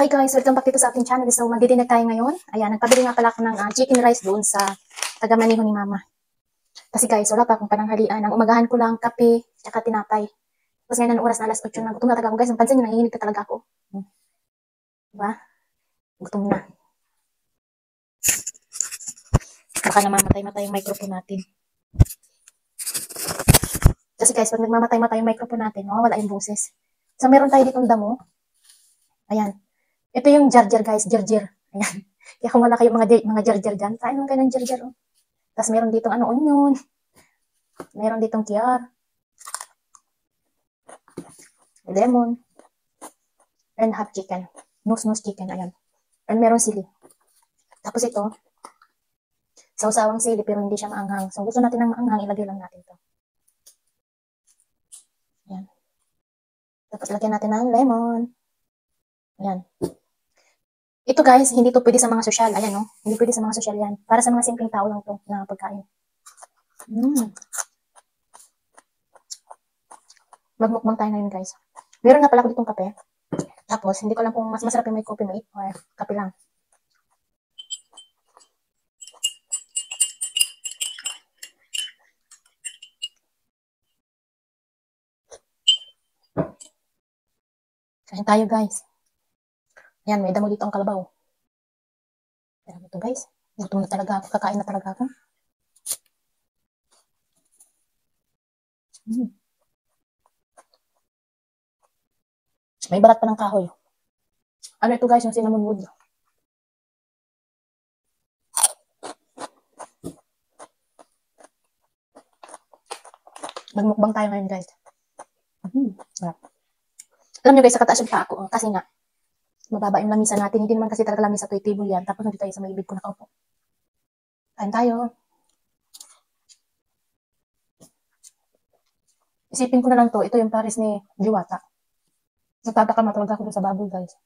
Hi guys, welcome back dito sa ating channel. So, magdidinner tayo ngayon. Ayan, nagpabili nga pala ako ng chicken rice doon sa taga-Maniho ni Mama. Kasi guys, wala pa akong pananghalian. Ang umagahan ko lang kape, tsaka tinapay. Tapos ngayon ang oras na alas 8 na. Gutom na talaga ako guys. Ang pansin nyo, nanginginig ka talaga ako. Diba? Gutom na. Baka namamatay-matay yung microphone natin. Kasi guys, pag nagmamatay-matay yung microphone natin, mawawala yung boses. So, meron tayo ditong damo. Ayan. Ito yung jar-jar guys, jar-jar. Ayan. Kaya kung wala kayong mga jar-jar dyan, kain lang kayo ng jar-jar. Oh. Tapos meron ditong onion. Meron ditong kiyar. Lemon. And half chicken. Nus-nus chicken, ayan. And meron sili. Tapos ito, sausawang sili pero hindi siya maanghang. So gusto natin ng maanghang, ilagay lang natin to. Ayan. Tapos lagyan natin ng lemon. Ayan. Ito guys, hindi to pwede sa mga sosyal. Ayan no, hindi pwede sa mga sosyal yan. Para sa mga simpleng tao lang to na pagkain. Magmukbang tayo ngayon guys. Meron nga pala ako ditong kape. Tapos, hindi ko lang kung mas masarap yung may coffee mate or kape lang. Kain tayo guys. Ayan, may damo dito ang kalabaw. Ayan ito guys. Gutom na talaga ako. Kakain na talaga ako. May balat pa ng kahoy. Ano ito guys, yung cinnamon wood. Magmukbang tayo ngayon guys. Alam nyo guys, sa kataas yung pa ako. Kasi nga, mababa yung lamisa natin. Hindi naman kasi talaga lamisa to, table yan. Tapos nandito tayo sa may ibig ko nakaupo. Kain tayo. Isipin ko na lang to. Ito yung pares ni Diwata. Nagtataka matalaga ako sa baboy guys.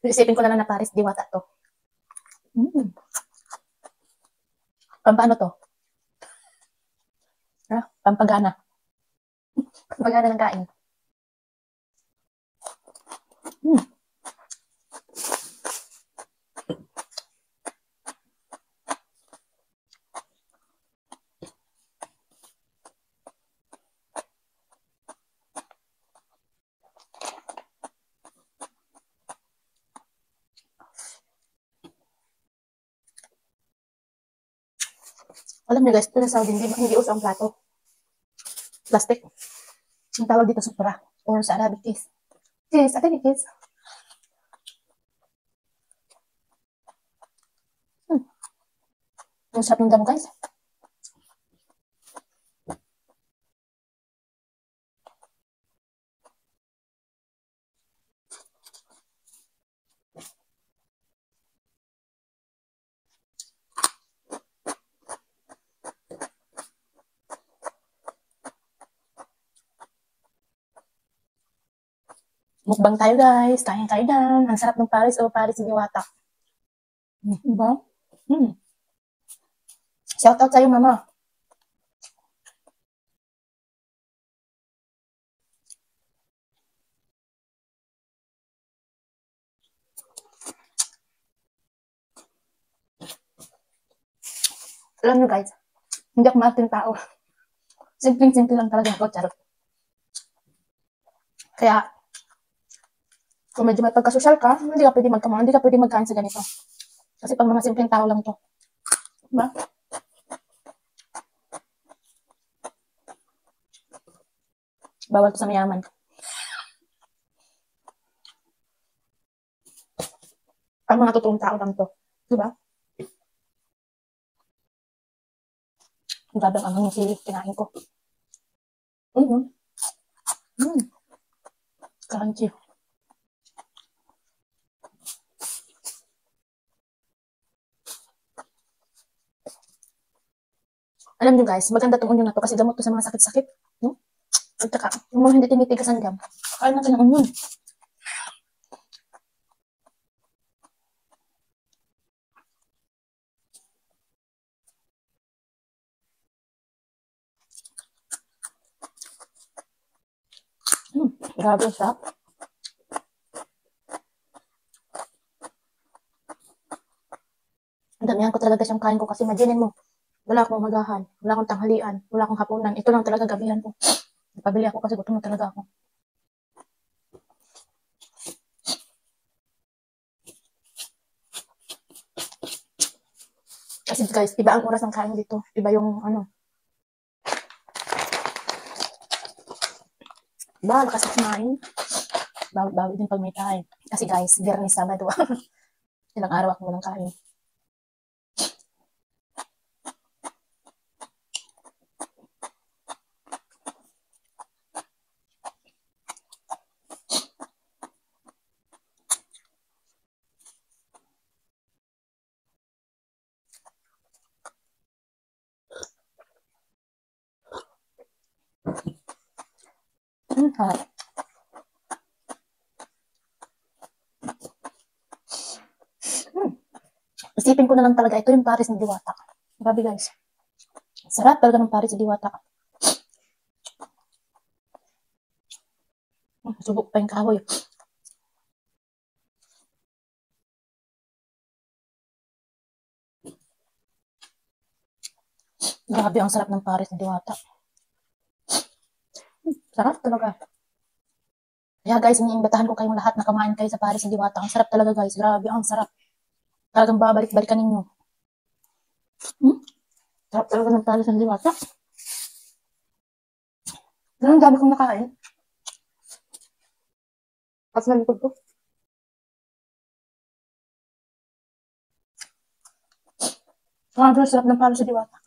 Isipin ko na lang na pares Diwata to. Pampano to? Pampagana. Pampagana ng kain. Alam niyo guys, ito na Saudi, hindi uso ang plato. Plastic. Ang tawag dito supra. Or sa Arabic is. Yes, Arabic is. Ang sarap ng damo guys. Mukbang tayo guys. Kain tayo dyan. Ang sarap ng pares o pares ni Diwata. Diba? Shout out sa'yo mama. Alam nyo guys, hindi ako maating tao. Simpleng-simple lang talaga ako, charot. Kaya, kung medyo may pagkasosyal ka, hindi ka pwede magkain sa ganito. Kasi pag mga simpleng tao lang to. Diba? Bawal to sa mayaman. Ang mga totoong tao lang to. Diba? Ang grabe ang anghang sili, kinain ko. Crunchy. Alam nyo guys, maganda tong onion na to kasi gamot to sa mga sakit-sakit. No? At saka, yung mga hindi tinitigasan dyan, kain natin ng onion. Grabe, ang sarap. Damihan ko talaga siyang kain ko kasi imaginin mo, wala akong umagahan, wala akong tanghalian, wala akong hapunan. Ito lang talaga gabihan ko. Nagpabili ako kasi gutom na talaga ako. Kasi guys, iba ang oras ng kain dito. Iba yung ano. Iba, lakas kumain. Bawi din pag may kain. Kasi guys, Biyernes, Sabado. Ilang araw ako walang kain. Harap. Isipin ko na lang talaga, ito yung Paris ng Diwata. Grabe guys. Sarap talaga ng Paris ng Diwata. Subok pa yung kahoy. Grabe ang sarap ng Paris ng Diwata. Sarap talaga. Kaya guys, iniimbitahan ko kayong lahat na kumain kayo sa Paris ng Diwata. Ang sarap talaga guys. Grabe, ang sarap. Talagang babalik-balikan ninyo. Sarap talaga ng Paris ng Diwata. Ganun dami kong nakain. At nalikod ko. Grabe ang sarap ng Paris ng Diwata.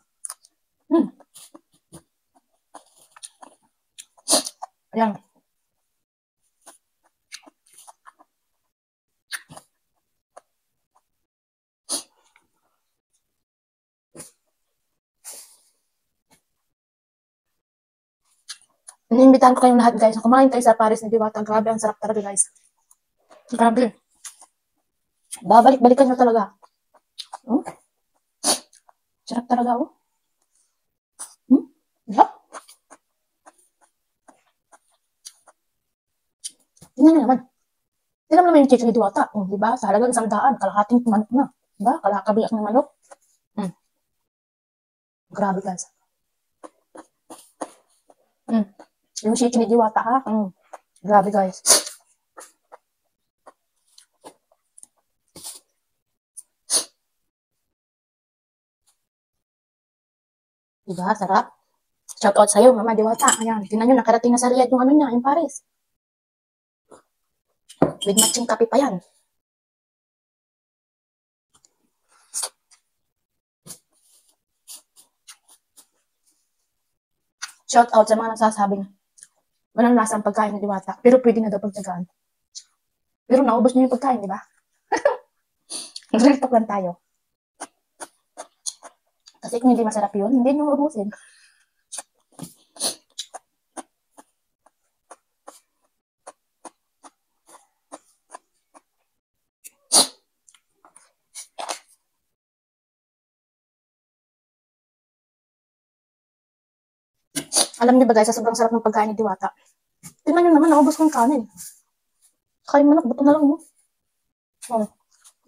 Ayan. Iniimbitahan ko kayong lahat guys na kumain kayo sa Paris ng Diwata. Grabe, ang sarap talaga guys. Grabe. Babalik-balikan nyo talaga. Sarap talaga oh. Sarap. Tingnan nyo naman. Tingnan mo naman yung chicken ni Diwata. Diba? Sa halagang 100, kalahating manok na. Diba? Kalakabiyak ng manok. Grabe guys. Yung chicken ni Diwata ha. Grabe guys. Diba? Sarap. Shout out sa'yo, Mama Diwata. Ayan. Tingnan nyo, nakarating na sa Riyadh yung ano niya, yung Paris. With matching kape pa yan. Shout out sa mga nagsasabing walang lasa ang pagkain ng Diwata, pero pwede na daw pagtsagaan. Pero naubos niyo yung pagkain, di ba? Real talk lang tayo. Kasi kung hindi masarap yun, hindi nyo ubusin. Alam niyo ba guys, sa sobrang sarap ng pagkain ni Diwata, tingnan nyo naman, naubos ko yung kanin. Kain manok, buto na lang mo.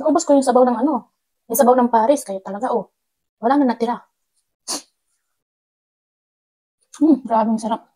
Naubos ko yung sabaw ng ano, yung sabaw ng Paris, kayo talaga oh. Wala na natira. Grabe ang sarap.